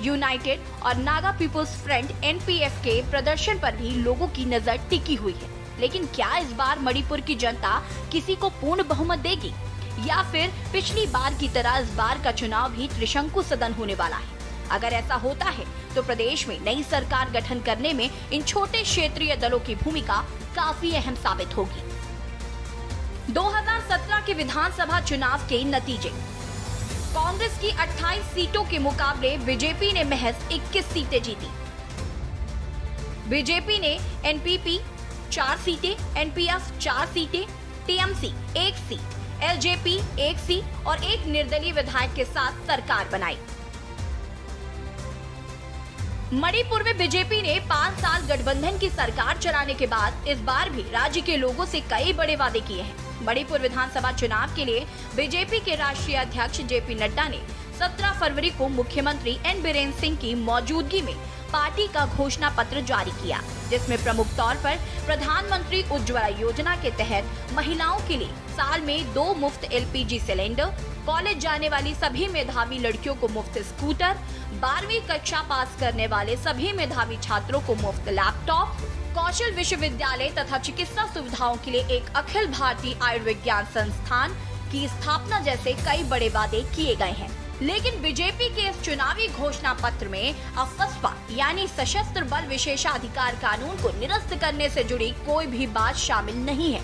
United और Naga people's front NPF के प्रदर्शन पर भी लोगों की नजर टिकी हुई है। लेकिन क्या इस बार मणिपुर की जनता किसी को पूर्ण बहुमत देगी या फिर पिछली बार की तरह इस बार का चुनाव भी त्रिशंकु सदन होने वाला है? अगर ऐसा होता है तो प्रदेश में नई सरकार गठन करने में इन छोटे क्षेत्रीय दलों की भूमिका काफी अहम साबित होगी। 2017 के विधानसभा चुनाव के नतीजे। कांग्रेस की 28 सीटों के मुकाबले बीजेपी ने महज 21 सीटें जीती। बीजेपी ने NPP 4 सीटें, NPF 4 सीटें, TMC 1 सीट, LJP 1 सीट और 1 निर्दलीय विधायक के साथ सरकार बनाई। मणिपुर में बीजेपी ने 5 साल गठबंधन की सरकार चलाने के बाद इस बार भी राज्य के लोगों से कई बड़े वादे किए हैं। मणिपुर विधानसभा चुनाव के लिए बीजेपी के राष्ट्रीय अध्यक्ष JP नड्डा ने 17 फरवरी को मुख्यमंत्री N बीरेन्द्र सिंह की मौजूदगी में पार्टी का घोषणा पत्र जारी किया, जिसमें प्रमुख तौर पर प्रधानमंत्री उज्ज्वला योजना के तहत महिलाओं के लिए साल में 2 मुफ्त LPG सिलेंडर, कॉलेज जाने वाली सभी मेधावी लड़कियों को मुफ्त स्कूटर, 12वीं कक्षा पास करने वाले सभी मेधावी छात्रों को मुफ्त लैपटॉप, कौशल विश्वविद्यालय तथा चिकित्सा सुविधाओं के लिए एक अखिल भारतीय आयुर्विज्ञान संस्थान की स्थापना जैसे कई बड़े वादे किए गए हैं। लेकिन बीजेपी के इस चुनावी घोषणा पत्र में अफस्पा यानी सशस्त्र बल विशेषाधिकार कानून को निरस्त करने से जुड़ी कोई भी बात शामिल नहीं है।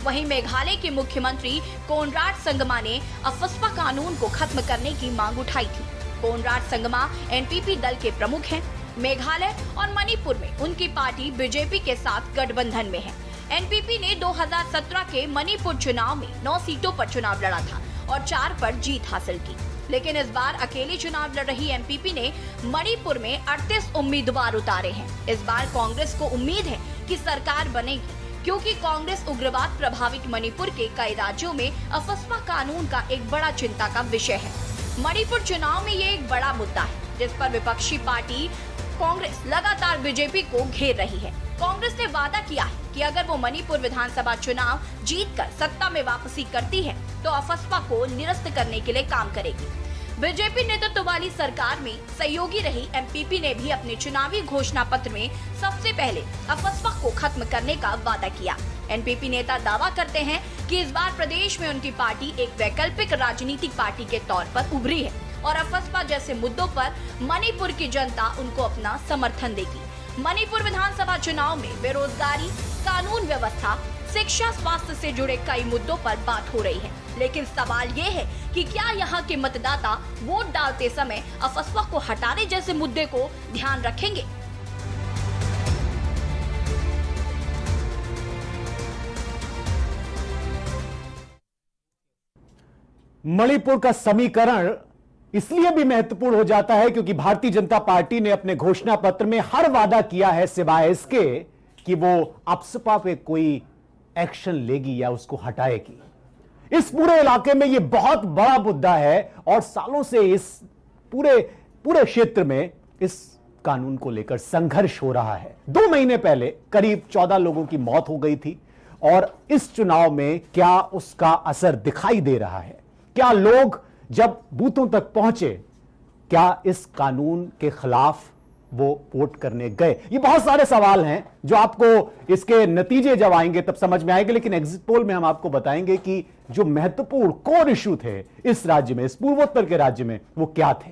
वहीं मेघालय के मुख्यमंत्री कोनराड संगमा ने अफस्पा कानून को खत्म करने की मांग उठाई थी। कोनराड संगमा NPP दल के प्रमुख हैं। मेघालय और मणिपुर में उनकी पार्टी बीजेपी के साथ गठबंधन में है। NPP ने 2017 के मणिपुर चुनाव में 9 सीटों पर चुनाव लड़ा था और 4 पर जीत हासिल की। लेकिन इस बार अकेली चुनाव लड़ रही NPP ने मणिपुर में 38 उम्मीदवार उतारे हैं। इस बार कांग्रेस को उम्मीद है कि सरकार बनेगी, क्योंकि कांग्रेस उग्रवाद प्रभावित मणिपुर के कई राज्यों में अफस्पा कानून का एक बड़ा चिंता का विषय है। मणिपुर चुनाव में ये एक बड़ा मुद्दा है, जिस पर विपक्षी पार्टी कांग्रेस लगातार बीजेपी को घेर रही है। कांग्रेस ने वादा किया है कि अगर वो मणिपुर विधानसभा चुनाव जीतकर सत्ता में वापसी करती है तो अफस्पा को निरस्त करने के लिए काम करेगी। बीजेपी नेतृत्व वाली सरकार में सहयोगी रही NPP ने भी अपने चुनावी घोषणा पत्र में सबसे पहले अफस्पा को खत्म करने का वादा किया। NPP नेता दावा करते हैं कि इस बार प्रदेश में उनकी पार्टी एक वैकल्पिक राजनीतिक पार्टी के तौर पर उभरी है और अफस्पा जैसे मुद्दों पर मणिपुर की जनता उनको अपना समर्थन देगी। मणिपुर विधानसभा चुनाव में बेरोजगारी, कानून व्यवस्था, शिक्षा, स्वास्थ्य से जुड़े कई मुद्दों पर बात हो रही है। लेकिन सवाल ये है कि क्या यहाँ के मतदाता वोट डालते समय अफस्पा को हटाने जैसे मुद्दे को ध्यान रखेंगे? मणिपुर का समीकरण इसलिए भी महत्वपूर्ण हो जाता है क्योंकि भारतीय जनता पार्टी ने अपने घोषणा पत्र में हर वादा किया है सिवाय इसके कि वो अफस्पा पे कोई एक्शन लेगी या उसको हटाएगी। इस पूरे इलाके में यह बहुत बड़ा मुद्दा है और सालों से इस पूरे क्षेत्र में इस कानून को लेकर संघर्ष हो रहा है। 2 महीने पहले करीब 14 लोगों की मौत हो गई थी और इस चुनाव में क्या उसका असर दिखाई दे रहा है? क्या लोग जब बूथों तक पहुंचे, क्या इस कानून के खिलाफ वो वोट करने गए? ये बहुत सारे सवाल हैं जो आपको इसके नतीजे जब आएंगे तब समझ में आएंगे। लेकिन एग्जिट पोल में हम आपको बताएंगे कि जो महत्वपूर्ण कोर इशू थे इस राज्य में, इस पूर्वोत्तर के राज्य में, वो क्या थे।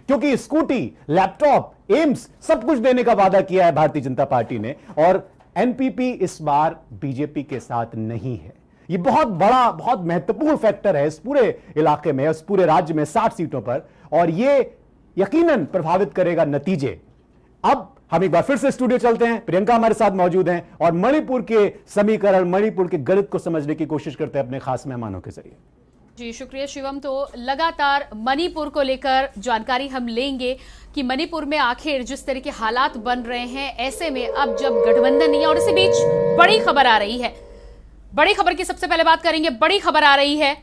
क्योंकि स्कूटी, लैपटॉप, एम्स सब कुछ देने का वादा किया है भारतीय जनता पार्टी ने और NPP इस बार बीजेपी के साथ नहीं है। ये बहुत बड़ा, बहुत महत्वपूर्ण फैक्टर है इस पूरे इलाके में, इस पूरे राज्य में 60 सीटों पर, और ये यकीनन प्रभावित करेगा नतीजे। अब हम एक बार फिर से स्टूडियो चलते हैं। प्रियंका हमारे साथ मौजूद हैं और मणिपुर के समीकरण, मणिपुर के गणित को समझने की कोशिश करते हैं अपने खास मेहमानों के जरिए। जी शुक्रिया शिवम। तो लगातार मणिपुर को लेकर जानकारी हम लेंगे कि मणिपुर में आखिर जिस तरह के हालात बन रहे हैं, ऐसे में अब जब गठबंधन नहीं है और इसी बीच बड़ी खबर आ रही है, बड़ी खबर की सबसे पहले बात करेंगे। बड़ी खबर आ रही है,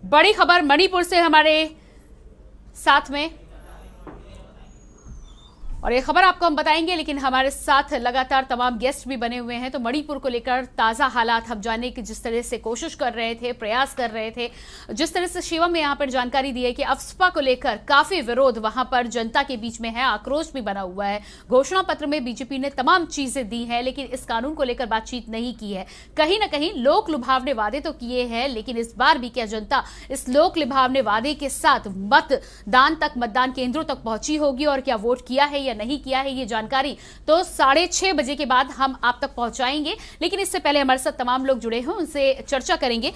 बड़ी खबर मणिपुर से हमारे साथ में और ये खबर आपको हम बताएंगे, लेकिन हमारे साथ लगातार तमाम गेस्ट भी बने हुए हैं। तो मणिपुर को लेकर ताजा हालात हम जानने की जिस तरह से कोशिश कर रहे थे, प्रयास कर रहे थे, जिस तरह से शिवम ने यहाँ पर जानकारी दी है कि अफस्पा को लेकर काफी विरोध वहां पर जनता के बीच में है, आक्रोश भी बना हुआ है। घोषणा पत्र में बीजेपी ने तमाम चीजें दी हैं, लेकिन इस कानून को लेकर बातचीत नहीं की है। कहीं ना कहीं लोक लुभावने वादे तो किए हैं, लेकिन इस बार भी क्या जनता इस लोक लुभावने वादे के साथ मतदान तक, मतदान केंद्रों तक पहुंची होगी और क्या वोट किया है या नहीं किया है, ये जानकारी तो 6:30 बजे के बाद हम आप तक पहुंचाएंगे। लेकिन इससे पहले हमारे साथ तमाम लोग जुड़े हैं, उनसे चर्चा करेंगे।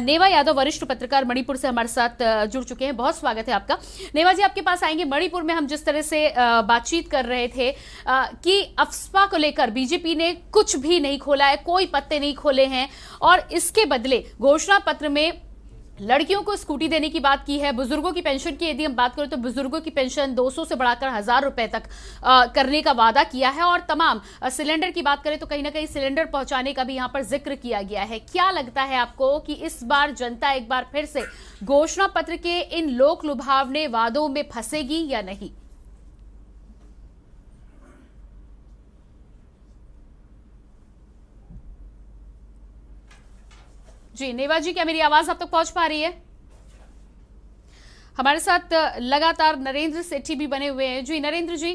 नेवा यादव वरिष्ठ पत्रकार मणिपुर से हमारे साथ जुड़ चुके हैं। बहुत स्वागत है आपका। नेवा जी, आपके पास आएंगे। मणिपुर में हम जिस तरह से बातचीत कर रहे थे कि अफस्पा को लेकर बीजेपी ने कुछ भी नहीं खोला है, कोई पत्ते नहीं खोले हैं, और इसके बदले घोषणा पत्र में लड़कियों को स्कूटी देने की बात की है। बुजुर्गों की पेंशन की यदि हम बात करें तो बुजुर्गों की पेंशन 200 से बढ़ाकर 1000 रुपए तक करने का वादा किया है। और तमाम सिलेंडर की बात करें तो कहीं ना कहीं सिलेंडर पहुंचाने का भी यहां पर जिक्र किया गया है। क्या लगता है आपको कि इस बार जनता एक बार फिर से घोषणा पत्र के इन लोक लुभावने वादों में फंसेगी या नहीं? जी नेवा जी, क्या मेरी आवाज आप तक पहुंच पा रही है? हमारे साथ लगातार नरेंद्र सेठी भी बने हुए हैं। जी नरेंद्र जी,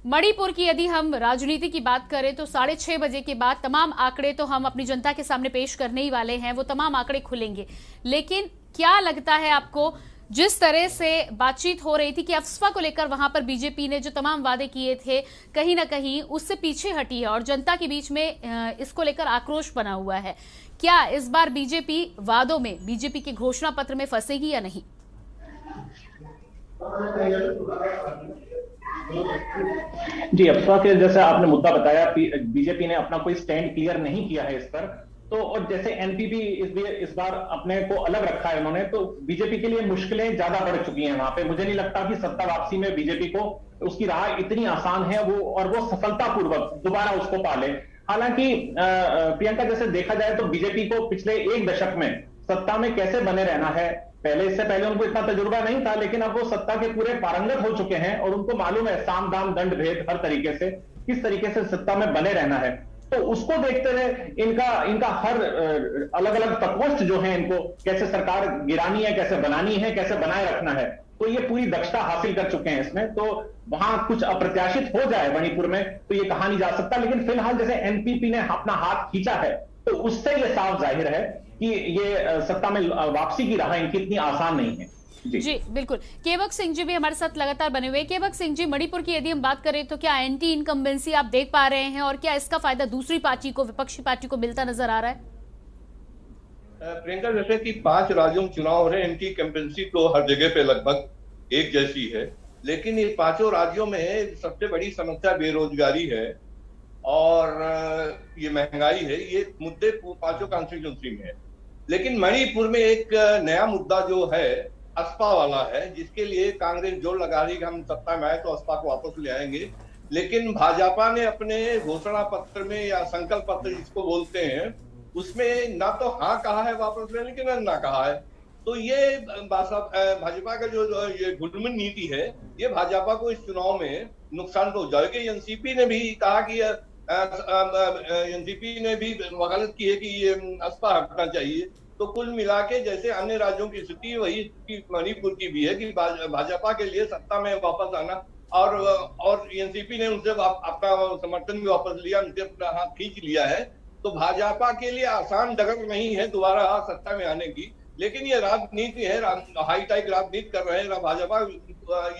मणिपुर की यदि हम राजनीति की बात करें तो 6:30 बजे के बाद तमाम आंकड़े तो हम अपनी जनता के सामने पेश करने ही वाले हैं, वो तमाम आंकड़े खुलेंगे। लेकिन क्या लगता है आपको, जिस तरह से बातचीत हो रही थी कि अफस्पा को लेकर वहां पर बीजेपी ने जो तमाम वादे किए थे कहीं ना कहीं उससे पीछे हटी है और जनता के बीच में इसको लेकर आक्रोश बना हुआ है, क्या इस बार बीजेपी वादों में, बीजेपी के घोषणा पत्र में फंसेगी या नहीं? जी, अफस्पा के जैसे आपने मुद्दा बताया, बीजेपी ने अपना कोई स्टैंड क्लियर नहीं किया है इस पर। तो और जैसे एनपीपी इस बार अपने को अलग रखा है उन्होंने, तो बीजेपी के लिए मुश्किलें ज्यादा बढ़ चुकी हैं वहां पे। मुझे नहीं लगता कि सत्ता वापसी में बीजेपी को उसकी राह इतनी आसान है वो सफलतापूर्वक दोबारा उसको पाले। हालांकि प्रियंका, जैसे देखा जाए तो बीजेपी को पिछले 1 दशक में सत्ता में कैसे बने रहना है, इससे पहले उनको इतना तजुर्बा नहीं था, लेकिन अब वो सत्ता के पूरे पारंगत हो चुके हैं और उनको मालूम है साम दाम दंड भेद हर तरीके से किस तरीके से सत्ता में बने रहना है। तो उसको देखते हुए इनका हर अलग अलग प्रकोष्ठ जो है, इनको कैसे सरकार गिरानी है, कैसे बनानी है, कैसे बनाए रखना है, तो ये पूरी दक्षता हासिल कर चुके हैं इसमें। तो वहां कुछ अप्रत्याशित हो जाए मणिपुर में तो ये कहा नहीं जा सकता, लेकिन फिलहाल जैसे एनपीपी ने अपना हाथ खींचा है तो उससे ये साफ जाहिर है कि ये सत्ता में वापसी की राह इनकी इतनी आसान नहीं है। जी बिल्कुल। केवक सिंह जी भी हमारे साथ लगातार बने हुए। केवक सिंह जी, मणिपुर की यदि हम बात करें तो क्या एंटी इनकम्बेंसी आप देख पा रहे हैं और क्या इसका फायदा दूसरी पार्टी को, विपक्षी पार्टी को मिलता नजर आ रहा है? प्रियंका, जैसे कि 5 राज्यों में चुनाव हो रहे हैं, एंटी इनकम्बेंसी तो हर जगह पे लगभग एक जैसी है, लेकिन ये 5 राज्यों में सबसे बड़ी समस्या बेरोजगारी है और ये महंगाई है। ये मुद्दे 5 कॉन्स्टिट्यूंसी में है। लेकिन मणिपुर में एक नया मुद्दा जो है अफस्पा वाला है, जिसके लिए कांग्रेस जोर लगा रही कि हम सत्ता में आए तो अफस्पा को वापस ले आएंगे। लेकिन भाजपा ने अपने घोषणा पत्र में या संकल्प पत्र जिसको बोलते हैं उसमें ना तो हाँ कहा है वापस लेने की, ना कहा है। तो ये भाजपा का जो ये घुलमिल नीति है, ये भाजपा को इस चुनाव में नुकसान तो हो जाएगी। एनसीपी ने भी कहा कि एनसीपी ने भी वकालत की है कि ये अफस्पा हटना चाहिए। तो कुल मिला के जैसे अन्य राज्यों की स्थिति वही मणिपुर की भी है कि भाजपा के लिए सत्ता में वापस आना, और एनसीपी ने उनसे अपना समर्थन भी वापस लिया, उनसे अपना हाथ खींच लिया है। तो भाजपा के लिए आसान डगर नहीं है दोबारा सत्ता में आने की, लेकिन ये राजनीति है, हाईटेक राजनीति कर रहे हैं भाजपा।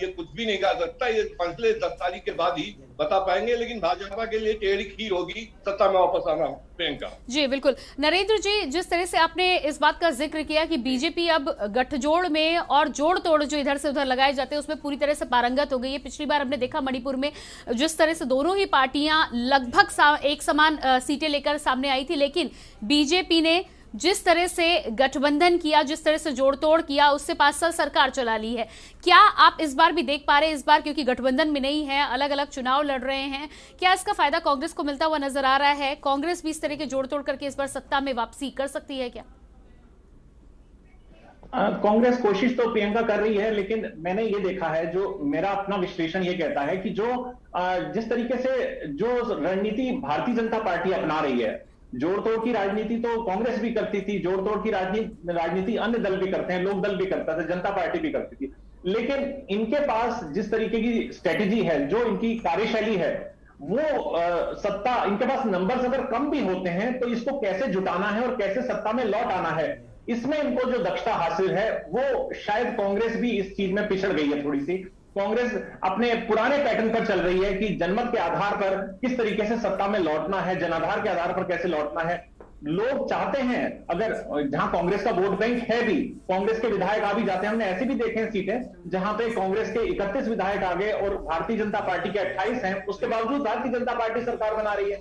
ये कुछ भी नहीं कर सकता, ये फैसले 10 तारीख के बाद ही बता पाएंगे, लेकिन भाजपा के लिए टेढ़ी खीर होगी सत्ता में वापस आना। प्रियंका जी बिल्कुल। नरेंद्र जी, जिस तरह से आपने इस बात का जिक्र किया कि बीजेपी अब गठजोड़ में और जोड़ तोड़ जो इधर से उधर लगाए जाते हैं उसमें पूरी तरह से पारंगत हो गई है। पिछली बार हमने देखा मणिपुर में जिस तरह से दोनों ही पार्टियां लगभग एक समान सीटें लेकर सामने आई थी, लेकिन बीजेपी ने जिस तरह से गठबंधन किया, जिस तरह से जोड़ तोड़ किया, उससे 5 साल सरकार चला ली है। क्या आप इस बार भी देख पा रहे हैं, इस बार क्योंकि गठबंधन में नहीं है, अलग अलग चुनाव लड़ रहे हैं, क्या इसका फायदा कांग्रेस को मिलता हुआ नजर आ रहा है? कांग्रेस भी इस तरह के जोड़ तोड़ करके इस बार सत्ता में वापसी कर सकती है क्या? कांग्रेस कोशिश तो प्रियंका कर रही है, लेकिन मैंने ये देखा है, जो मेरा अपना विश्लेषण ये कहता है कि जो जिस तरीके से जो रणनीति भारतीय जनता पार्टी अपना रही है, जोड़ तोड़ की राजनीति तो कांग्रेस भी करती थी, जोड़ तोड़ की राजनीति अन्य दल भी करते हैं, लोक दल भी करता था, जनता पार्टी भी करती थी, लेकिन इनके पास जिस तरीके की स्ट्रेटेजी है, जो इनकी कार्यशैली है, वो सत्ता, इनके पास नंबर्स अगर कम भी होते हैं तो इसको कैसे जुटाना है और कैसे सत्ता में लौट आना है, इसमें इनको जो दक्षता हासिल है, वो शायद कांग्रेस भी इस चीज में पिछड़ गई है थोड़ी सी। कांग्रेस अपने पुराने पैटर्न पर चल रही है कि जनमत के आधार पर किस तरीके से सत्ता में लौटना है, जनाधार के आधार पर कैसे लौटना है। लोग चाहते हैं, अगर जहां कांग्रेस का वोट बैंक है भी, कांग्रेस के विधायक आ भी जाते हैं, हमने ऐसे भी देखे हैं सीटें जहां पे कांग्रेस के 31 विधायक आ गए और भारतीय जनता पार्टी के 28 हैं, उसके बावजूद भारतीय जनता पार्टी सरकार बना रही है।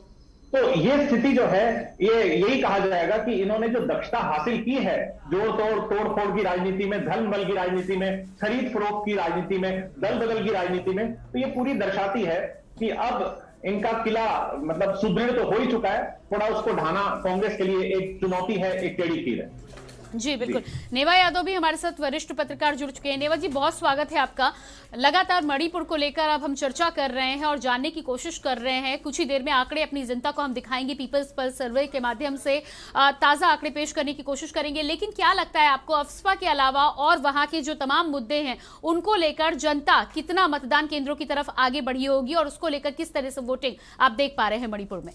तो ये स्थिति जो है, ये यही कहा जाएगा कि इन्होंने जो दक्षता हासिल की है, जोड़ तोड़ फोड़ की राजनीति में, धन बल की राजनीति में, खरीद फरोख्त की राजनीति में, दल बदल की राजनीति में, तो ये पूरी दर्शाती है कि अब इनका किला मतलब सुदृढ़ तो हो ही चुका है, थोड़ा उसको ढाना कांग्रेस के लिए एक चुनौती है, एक टेढ़ी कील है। जी बिल्कुल। नेवा यादव भी हमारे साथ वरिष्ठ पत्रकार जुड़ चुके हैं। नेवा जी, बहुत स्वागत है आपका। लगातार मणिपुर को लेकर अब हम चर्चा कर रहे हैं और जानने की कोशिश कर रहे हैं। कुछ ही देर में आंकड़े अपनी जनता को हम दिखाएंगे, पीपल्स पल्स सर्वे के माध्यम से ताजा आंकड़े पेश करने की कोशिश करेंगे। लेकिन क्या लगता है आपको, अफस्पा के अलावा और वहां के जो तमाम मुद्दे हैं उनको लेकर जनता कितना मतदान केंद्रों की तरफ आगे बढ़ी होगी और उसको लेकर किस तरह से वोटिंग आप देख पा रहे हैं मणिपुर में?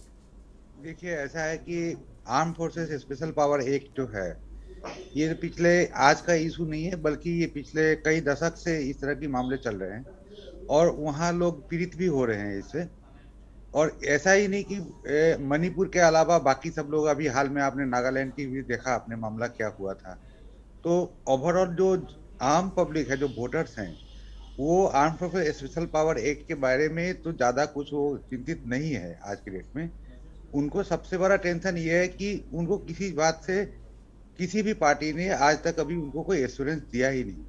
देखिए, ऐसा है कि arm forces special power act जो है, ये पिछले आज का इशू नहीं है, बल्कि ये पिछले कई दशक से इस तरह के मामले चल रहे हैं और वहाँ लोग पीड़ित भी हो रहे हैं इससे। और ऐसा ही नहीं कि मणिपुर के अलावा बाकी सब लोग, अभी हाल में आपने नागालैंड की भी देखा आपने मामला क्या हुआ था। तो ओवरऑल जो आम पब्लिक है, जो वोटर्स हैं, वो arm forces special power act के बारे में तो ज़्यादा कुछ वो चिंतित नहीं है आज के डेट में। उनको सबसे बड़ा टेंशन ये है कि उनको किसी बात से, किसी भी पार्टी ने आज तक अभी उनको कोई एश्योरेंस दिया ही नहीं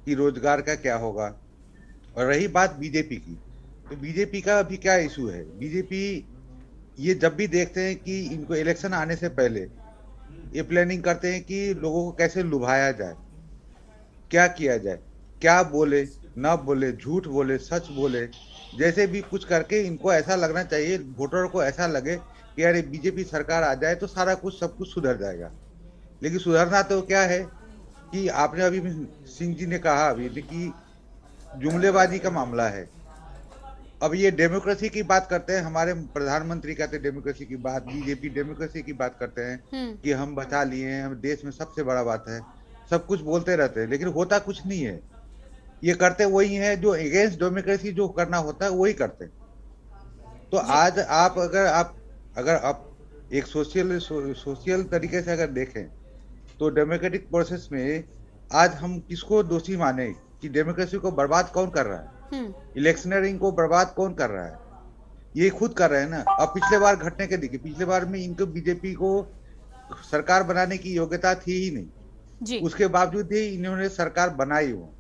कि रोजगार का क्या होगा। और रही बात बीजेपी की, तो बीजेपी का अभी क्या इशू है, बीजेपी ये जब भी देखते हैं कि इनको इलेक्शन आने से पहले ये प्लानिंग करते हैं कि लोगों को कैसे लुभाया जाए, क्या किया जाए, क्या बोले ना बोले, झूठ बोले सच बोले, जैसे भी कुछ करके इनको ऐसा लगना चाहिए, वोटर को ऐसा लगे कि अरे बीजेपी सरकार आ जाए तो सारा कुछ सब कुछ सुधर जाएगा। लेकिन सुधरना तो क्या है कि आपने अभी सिंह जी ने कहा अभी कि जुमलेबाजी का मामला है। अब ये डेमोक्रेसी की बात करते हैं, हमारे प्रधानमंत्री कहते हैं डेमोक्रेसी की बात, बीजेपी डेमोक्रेसी की बात करते हैं कि हम बचा लिए हैं, हम देश में सबसे बड़ा बात है, सब कुछ बोलते रहते हैं, लेकिन होता कुछ नहीं है। ये करते वही है जो अगेंस्ट डेमोक्रेसी जो करना होता है वही करते हैं। तो आज आप अगर आप एक सोशल तरीके से अगर देखें तो डेमोक्रेटिक प्रोसेस में आज हम किसको दोषी माने कि डेमोक्रेसी को बर्बाद कौन कर रहा है, इलेक्शनरिंग को बर्बाद कौन कर रहा है, ये खुद कर रहे हैं ना। अब पिछले बार घटने के देखिए, पिछले बार में इनको बीजेपी को सरकार बनाने की योग्यता थी ही नहीं जी। उसके बावजूद ही इन्होंने सरकार बनाई। वो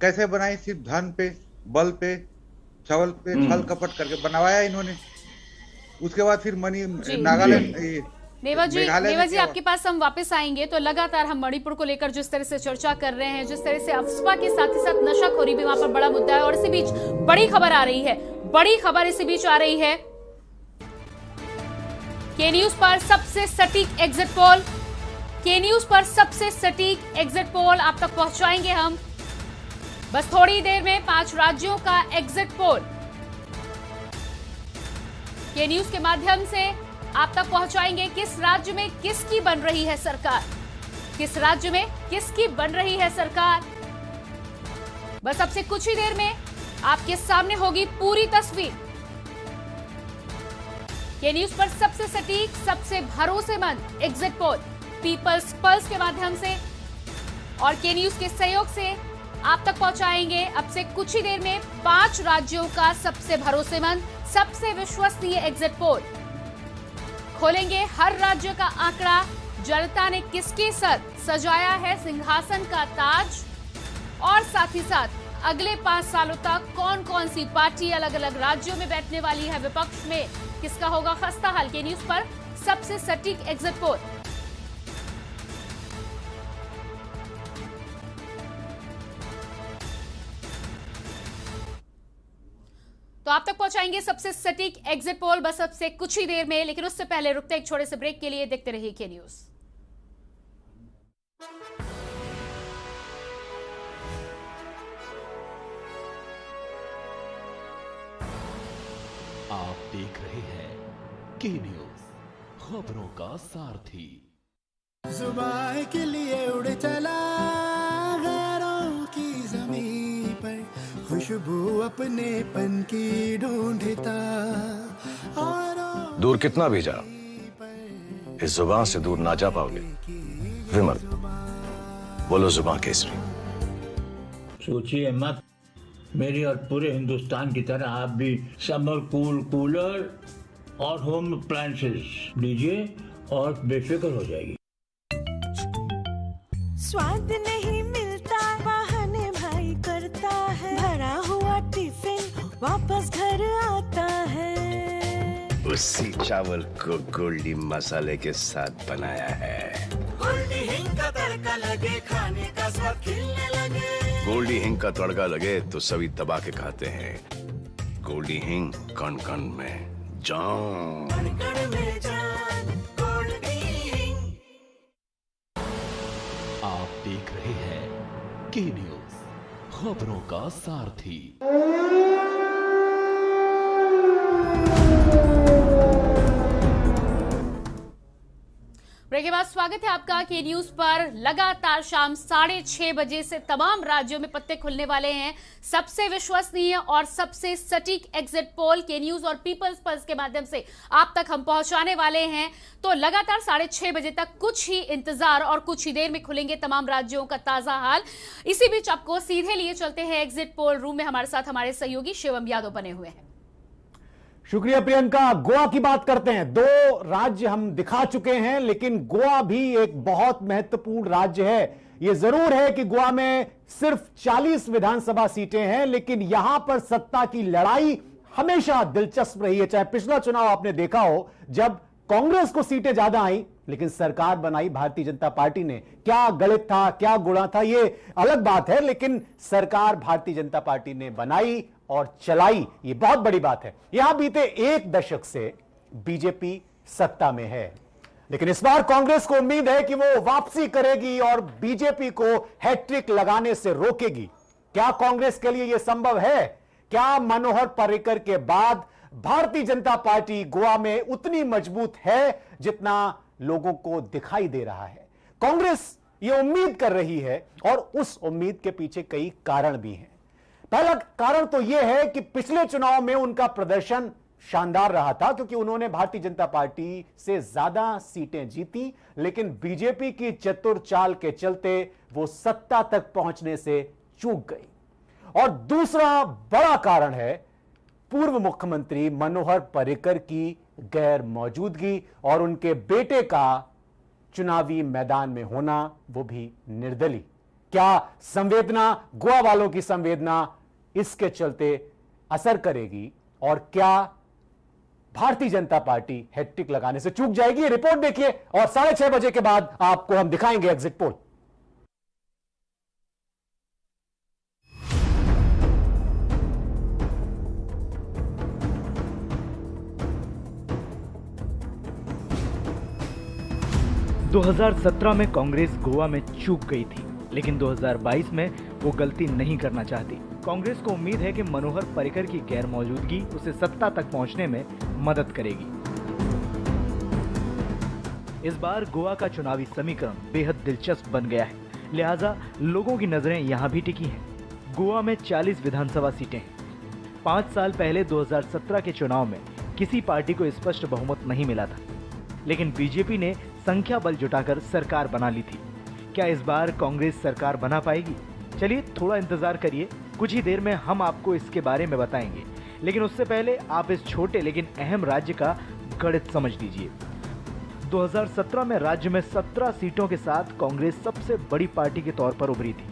कैसे बनाई? सिर्फ धन पे, बल पे, छल पे, छल कपट करके बनवाया इन्होंने। उसके बाद फिर नागालैंड, नेवा जी आपके पास हम वापस आएंगे। तो लगातार हम मणिपुर को लेकर जिस तरह से चर्चा कर रहे हैं, जिस तरह से अफस्पा के साथ ही साथ नशाखोरी भी वहां पर बड़ा मुद्दा है, और इसी बीच बड़ी खबर आ रही है, बड़ी खबर इसी बीच आ रही है। के न्यूज पर सबसे सटीक एग्जिट पोल, के न्यूज पर सबसे सटीक एग्जिट पोल आप तक पहुंचाएंगे हम बस थोड़ी देर में। 5 राज्यों का एग्जिट पोल के न्यूज के माध्यम से आप तक पहुंचाएंगे। किस राज्य में किसकी बन रही है सरकार, किस राज्य में किसकी बन रही है सरकार, बस अब से कुछ ही देर में आपके सामने होगी पूरी तस्वीर। के न्यूज पर सबसे सटीक, सबसे भरोसेमंद एग्जिट पोल पीपल्स पल्स के माध्यम से और के न्यूज के सहयोग से आप तक पहुंचाएंगे अब से कुछ ही देर में 5 राज्यों का सबसे भरोसेमंद, सबसे विश्वसनीय एग्जिट पोल। खोलेंगे हर राज्य का आंकड़ा, जनता ने किसके सर सजाया है सिंहासन का ताज, और साथ ही साथ अगले 5 सालों तक कौन कौन सी पार्टी अलग अलग राज्यों में बैठने वाली है, विपक्ष में किसका होगा खस्ता हाल। के न्यूज पर सबसे सटीक एग्जिट पोल। तो आप तक पहुंचाएंगे सबसे सटीक एग्जिट पोल बस अब से कुछ ही देर में, लेकिन उससे पहले रुकते एक छोटे से ब्रेक के लिए। देखते रहिए के न्यूज। आप देख रहे हैं के न्यूज, खबरों का सारथी। जुबान के लिए उड़ चला गैरों की ज़मीं पर, खुशबू अपने पन की ढूंढता। दूर कितना भी जा, इस जुबान से दूर ना जा पाओगे। विमल, बोलो जुबान केसरी। सोचिए मत, मेरी और पूरे हिंदुस्तान की तरह आप भी समर कूलर और होम अप्लायंसेस लीजिए और बेफिक्र हो जाएगी। स्वाद नहीं मिलता, बहाने भाई करता है, भरा हुआ टिफिन वापस घर आता है। उसी चावल को गोल्डी मसाले के साथ बनाया है। गोल्डी हिंग का तड़का लगे, खाने का स्वाद खिलने लगे। गोल्डी हिंग का तड़का लगे तो सभी दबा के खाते हैं। गोल्डी हिंग कण कण में जान, कण में जान, गोल्डी हिंग। आप देख रहे हैं के न्यूज, खबरों का सारथी। ब्रेक के बाद स्वागत है आपका के न्यूज पर। लगातार शाम 6:30 बजे से तमाम राज्यों में पत्ते खुलने वाले हैं। सबसे विश्वसनीय और सबसे सटीक एग्जिट पोल के न्यूज और पीपल्स पल्स के माध्यम से आप तक हम पहुंचाने वाले हैं। तो लगातार 6:30 बजे तक कुछ ही इंतजार और कुछ ही देर में खुलेंगे तमाम राज्यों का ताजा हाल। इसी बीच आपको सीधे लिए चलते हैं एग्जिट पोल रूम में। हमारे साथ हमारे सहयोगी शिवम यादव बने हुए हैं। शुक्रिया प्रियंका। गोवा की बात करते हैं। 2 राज्य हम दिखा चुके हैं, लेकिन गोवा भी एक बहुत महत्वपूर्ण राज्य है। यह जरूर है कि गोवा में सिर्फ 40 विधानसभा सीटें हैं, लेकिन यहां पर सत्ता की लड़ाई हमेशा दिलचस्प रही है। चाहे पिछला चुनाव आपने देखा हो, जब कांग्रेस को सीटें ज्यादा आई लेकिन सरकार बनाई भारतीय जनता पार्टी ने। क्या गणित था, क्या गुणा था, यह अलग बात है, लेकिन सरकार भारतीय जनता पार्टी ने बनाई और चलाई, ये बहुत बड़ी बात है। यहां बीते 1 दशक से बीजेपी सत्ता में है, लेकिन इस बार कांग्रेस को उम्मीद है कि वो वापसी करेगी और बीजेपी को हैट्रिक लगाने से रोकेगी। क्या कांग्रेस के लिए यह संभव है? क्या मनोहर पर्रिकर के बाद भारतीय जनता पार्टी गोवा में उतनी मजबूत है जितना लोगों को दिखाई दे रहा है? कांग्रेस ये उम्मीद कर रही है और उस उम्मीद के पीछे कई कारण भी हैं। पहला कारण तो यह है कि पिछले चुनाव में उनका प्रदर्शन शानदार रहा था, क्योंकि उन्होंने भारतीय जनता पार्टी से ज्यादा सीटें जीती, लेकिन बीजेपी की चतुर चाल के चलते वो सत्ता तक पहुंचने से चूक गई। और दूसरा बड़ा कारण है पूर्व मुख्यमंत्री मनोहर पर्रिकर की गैर मौजूदगी और उनके बेटे का चुनावी मैदान में होना, वो भी निर्दलीय। क्या संवेदना, गोवा वालों की संवेदना इसके चलते असर करेगी और क्या भारतीय जनता पार्टी हैट्रिक लगाने से चूक जाएगी? रिपोर्ट देखिए और 6:30 बजे के बाद आपको हम दिखाएंगे एग्जिट पोल। दो 2017 में कांग्रेस गोवा में चूक गई थी, लेकिन 2022 में वो गलती नहीं करना चाहती। कांग्रेस को उम्मीद है कि मनोहर पर्रिकर की गैर मौजूदगी उसे सत्ता तक पहुंचने में मदद करेगी। इस बार गोवा का चुनावी समीकरण बेहद दिलचस्प बन गया है, लिहाजा लोगों की नजरें यहां भी टिकी हैं। गोवा में 40 विधानसभा सीटें हैं। 5 साल पहले 2017 के चुनाव में किसी पार्टी को स्पष्ट बहुमत नहीं मिला था, लेकिन बीजेपी ने संख्या बल जुटाकर सरकार बना ली थी। क्या इस बार कांग्रेस सरकार बना पाएगी? चलिए थोड़ा इंतजार करिए, कुछ ही देर में हम आपको इसके बारे में बताएंगे। लेकिन उससे पहले आप इस छोटे लेकिन अहम राज्य का गणित समझ लीजिए। 2017 में राज्य में 17 सीटों के साथ कांग्रेस सबसे बड़ी पार्टी के तौर पर उभरी थी,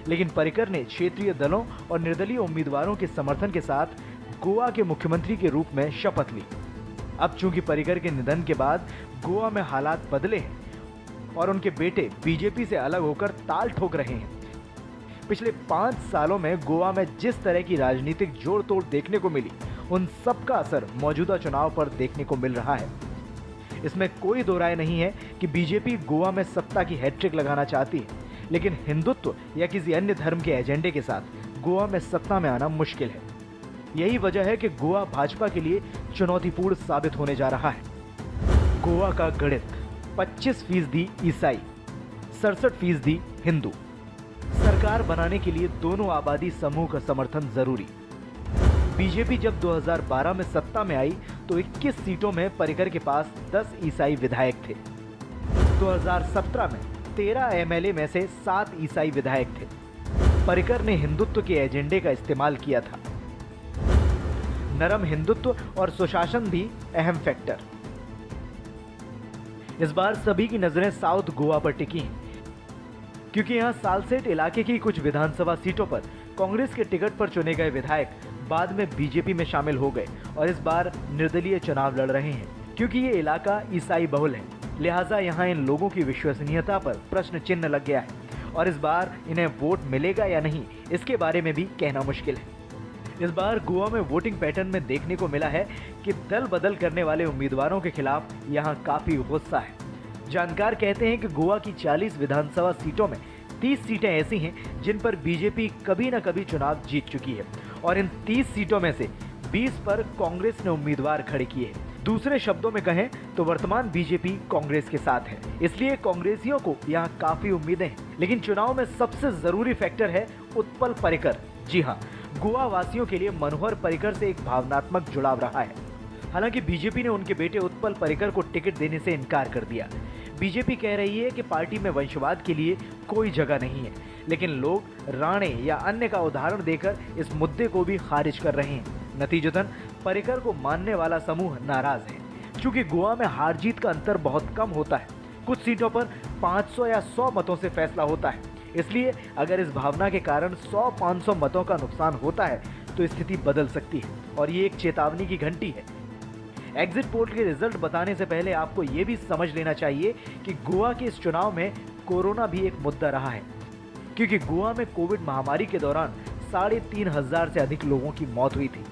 लेकिन पर्रिकर ने क्षेत्रीय दलों और निर्दलीय उम्मीदवारों के समर्थन के साथ गोवा के मुख्यमंत्री के रूप में शपथ ली। अब चूंकि पर्रिकर के निधन के बाद गोवा में हालात बदले हैं और उनके बेटे बीजेपी से अलग होकर ताल ठोक रहे हैं, पिछले 5 सालों में गोवा में जिस तरह की राजनीतिक जोड़ तोड़ देखने को मिली, उन सब का असर मौजूदा चुनाव पर देखने को मिल रहा है। इसमें कोई दो राय नहीं है कि बीजेपी गोवा में सत्ता की हैट्रिक लगाना चाहती है, लेकिन हिंदुत्व या किसी अन्य धर्म के एजेंडे के साथ गोवा में सत्ता में आना मुश्किल है। यही वजह है कि गोवा भाजपा के लिए चुनौतीपूर्ण साबित होने जा रहा है। गोवा का गणित 25% ईसाई, 67% हिंदू। सरकार बनाने के लिए दोनों आबादी समूह का समर्थन जरूरी। बीजेपी जब 2012 में सत्ता में आई तो 21 सीटों में पर्रिकर के पास 10 ईसाई विधायक थे। 2017 में 13 एमएलए में से 7 ईसाई विधायक थे। पर्रिकर ने हिंदुत्व के एजेंडे का इस्तेमाल किया था। नरम हिंदुत्व और सुशासन भी अहम फैक्टर। इस बार सभी की नजरें साउथ गोवा पर टिकी हैं, क्योंकि यहां सालसेट इलाके की कुछ विधानसभा सीटों पर कांग्रेस के टिकट पर चुने गए विधायक बाद में बीजेपी में शामिल हो गए और इस बार निर्दलीय चुनाव लड़ रहे हैं। क्योंकि ये इलाका ईसाई बहुल है, लिहाजा यहाँ इन लोगों की विश्वसनीयता पर प्रश्न चिन्ह लग गया है और इस बार इन्हें वोट मिलेगा या नहीं, इसके बारे में भी कहना मुश्किल है। इस बार गोवा में वोटिंग पैटर्न में देखने को मिला है कि दल बदल करने वाले उम्मीदवारों के खिलाफ यहाँ काफी गुस्सा है। जानकार कहते हैं कि गोवा की 40 विधानसभा सीटों में 30 सीटें ऐसी हैं जिन पर बीजेपी कभी न कभी चुनाव जीत चुकी है और इन 30 सीटों में से 20 पर कांग्रेस ने उम्मीदवार खड़े किए हैं। दूसरे शब्दों में कहें तो वर्तमान बीजेपी कांग्रेस के साथ है, इसलिए कांग्रेसियों को यहाँ काफी उम्मीदें हैं। लेकिन चुनाव में सबसे जरूरी फैक्टर है उत्पल पर्रिकर। जी हाँ, गोवा वासियों के लिए मनोहर पर्रिकर से एक भावनात्मक जुड़ाव रहा है। हालांकि बीजेपी ने उनके बेटे उत्पल पर्रिकर को टिकट देने से इनकार कर दिया। बीजेपी कह रही है कि पार्टी में वंशवाद के लिए कोई जगह नहीं है, लेकिन लोग राणे या अन्य का उदाहरण देकर इस मुद्दे को भी खारिज कर रहे हैं। नतीजतन पर्रिकर को मानने वाला समूह नाराज है। चूंकि गोवा में हार जीत का अंतर बहुत कम होता है, कुछ सीटों पर 500 या 100 मतों से फैसला होता है, इसलिए अगर इस भावना के कारण 100-500 मतों का नुकसान होता है तो स्थिति बदल सकती है और ये एक चेतावनी की घंटी है। एग्जिट पोल के रिजल्ट बताने से पहले आपको ये भी समझ लेना चाहिए कि गोवा के इस चुनाव में कोरोना भी एक मुद्दा रहा है, क्योंकि गोवा में कोविड महामारी के दौरान 3,500 से अधिक लोगों की मौत हुई थी।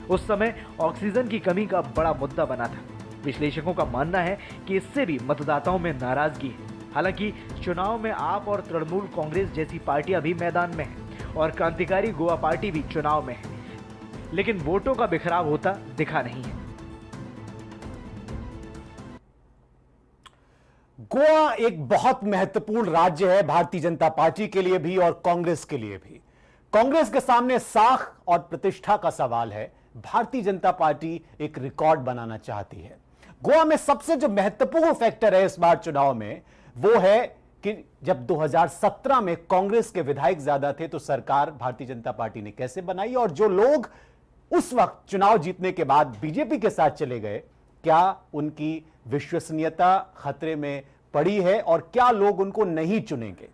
उस समय ऑक्सीजन की कमी का बड़ा मुद्दा बना था। विश्लेषकों का मानना है कि इससे भी मतदाताओं में नाराजगी है। हालांकि चुनाव में आप और तृणमूल कांग्रेस जैसी पार्टियां भी मैदान में हैं और क्रांतिकारी गोवा पार्टी भी चुनाव में है, लेकिन वोटों का बिखराव होता दिखा नहीं है। गोवा एक बहुत महत्वपूर्ण राज्य है भारतीय जनता पार्टी के लिए भी और कांग्रेस के लिए भी। कांग्रेस के सामने साख और प्रतिष्ठा का सवाल है। भारतीय जनता पार्टी एक रिकॉर्ड बनाना चाहती है। गोवा में सबसे जो महत्वपूर्ण फैक्टर है इस बार चुनाव में वो है कि जब 2017 में कांग्रेस के विधायक ज्यादा थे तो सरकार भारतीय जनता पार्टी ने कैसे बनाई, और जो लोग उस वक्त चुनाव जीतने के बाद बीजेपी के साथ चले गए, क्या उनकी विश्वसनीयता खतरे में पड़ी है और क्या लोग उनको नहीं चुनेंगे।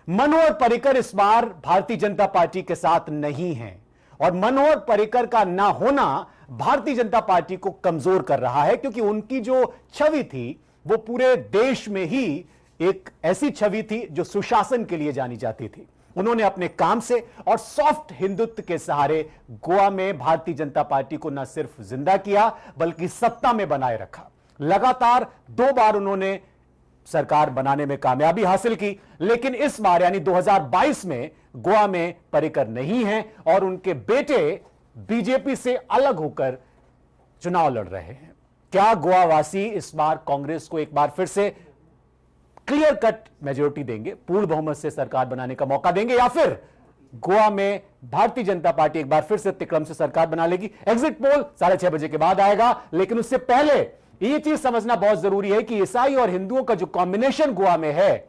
मनोहर पर्रिकर इस बार भारतीय जनता पार्टी के साथ नहीं है और मनोहर पर्रिकर का ना होना भारतीय जनता पार्टी को कमजोर कर रहा है, क्योंकि उनकी जो छवि थी वो पूरे देश में ही एक ऐसी छवि थी जो सुशासन के लिए जानी जाती थी। उन्होंने अपने काम से और सॉफ्ट हिंदुत्व के सहारे गोवा में भारतीय जनता पार्टी को न सिर्फ जिंदा किया बल्कि सत्ता में बनाए रखा। लगातार 2 बार उन्होंने सरकार बनाने में कामयाबी हासिल की, लेकिन इस बार यानी 2022 में गोवा में पर्रिकर नहीं है और उनके बेटे बीजेपी से अलग होकर चुनाव लड़ रहे हैं। क्या गोवा वासी इस बार कांग्रेस को एक बार फिर से क्लियर कट मेजोरिटी देंगे, पूर्ण बहुमत से सरकार बनाने का मौका देंगे, या फिर गोवा में भारतीय जनता पार्टी एक बार फिर से तिक्रम से सरकार बना लेगी? एग्जिट पोल 6:30 बजे के बाद आएगा, लेकिन उससे पहले ये चीज समझना बहुत जरूरी है कि ईसाई और हिंदुओं का जो कॉम्बिनेशन गोवा में है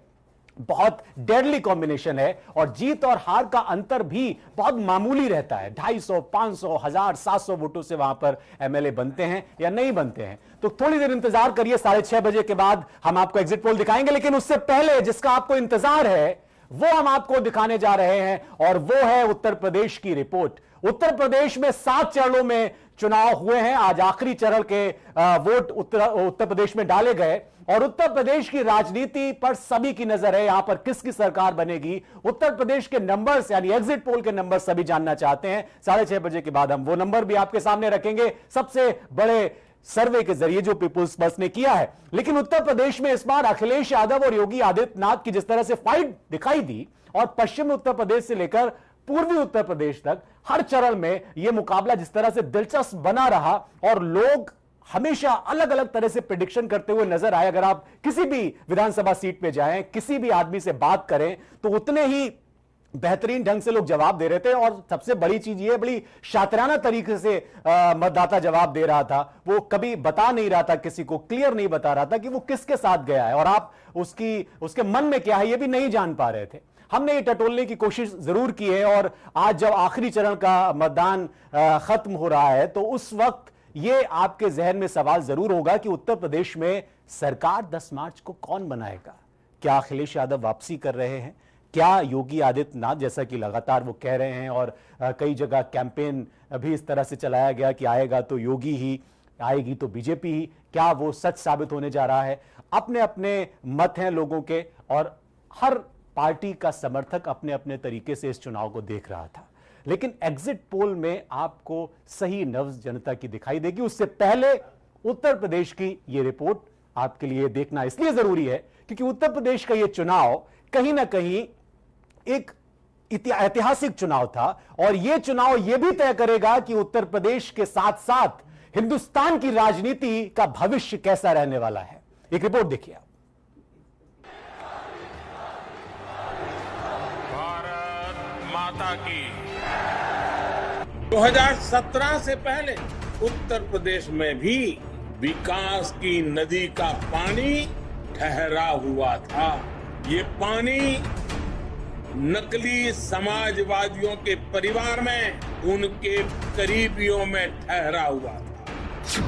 बहुत डेडली कॉम्बिनेशन है और जीत और हार का अंतर भी बहुत मामूली रहता है। 250, 500, 1000, 700 वोटों से वहां पर एमएलए बनते हैं या नहीं बनते हैं। तो थोड़ी देर इंतजार करिए, 6:30 बजे के बाद हम आपको एग्जिट पोल दिखाएंगे। लेकिन उससे पहले जिसका आपको इंतजार है वो हम आपको दिखाने जा रहे हैं, और वो है उत्तर प्रदेश की रिपोर्ट। उत्तर प्रदेश में 7 चरणों में चुनाव हुए हैं। आज आखिरी चरण के वोट उत्तर प्रदेश में डाले गए, और उत्तर प्रदेश की राजनीति पर सभी की नजर है। यहां पर किसकी सरकार बनेगी, उत्तर प्रदेश के नंबर्स यानी एग्जिट पोल के नंबर सभी जानना चाहते हैं। 6:30 बजे के बाद हम वो नंबर भी आपके सामने रखेंगे, सबसे बड़े सर्वे के जरिए जो पीपुल्स पल्स ने किया है। लेकिन उत्तर प्रदेश में इस बार अखिलेश यादव और योगी आदित्यनाथ की जिस तरह से फाइट दिखाई दी, और पश्चिमी उत्तर प्रदेश से लेकर पूर्वी उत्तर प्रदेश तक हर चरण में यह मुकाबला जिस तरह से दिलचस्प बना रहा, और लोग हमेशा अलग अलग तरह से प्रेडिक्शन करते हुए नजर आए। अगर आप किसी भी विधानसभा सीट पे जाएं, किसी भी आदमी से बात करें, तो उतने ही बेहतरीन ढंग से लोग जवाब दे रहे थे। और सबसे बड़ी चीज ये, बड़ी शातिराना तरीके से मतदाता जवाब दे रहा था। वो कभी बता नहीं रहा था, किसी को क्लियर नहीं बता रहा था कि वो किसके साथ गया है, और आप उसके मन में क्या है ये भी नहीं जान पा रहे थे। हमने ये टटोलने की कोशिश जरूर की है, और आज जब आखिरी चरण का मतदान खत्म हो रहा है, तो उस वक्त ये आपके जहन में सवाल जरूर होगा कि उत्तर प्रदेश में सरकार 10 मार्च को कौन बनाएगा। क्या अखिलेश यादव वापसी कर रहे हैं? क्या योगी आदित्यनाथ, जैसा कि लगातार वो कह रहे हैं, और कई जगह कैंपेन भी इस तरह से चलाया गया कि आएगा तो योगी ही, आएगी तो बीजेपी ही, क्या वो सच साबित होने जा रहा है? अपने अपने मत हैं लोगों के, और हर पार्टी का समर्थक अपने अपने तरीके से इस चुनाव को देख रहा था। लेकिन एग्जिट पोल में आपको सही नब्ज जनता की दिखाई देगी। उससे पहले उत्तर प्रदेश की यह रिपोर्ट आपके लिए देखना इसलिए जरूरी है क्योंकि उत्तर प्रदेश का यह चुनाव कहीं ना कहीं एक ऐतिहासिक चुनाव था, और यह चुनाव यह भी तय करेगा कि उत्तर प्रदेश के साथ साथ हिंदुस्तान की राजनीति का भविष्य कैसा रहने वाला है। एक रिपोर्ट देखिए आप। भारत माता की 2017 से पहले उत्तर प्रदेश में भी विकास की नदी का पानी ठहरा हुआ था। ये पानी नकली समाजवादियों के परिवार में, उनके करीबियों में ठहरा हुआ था।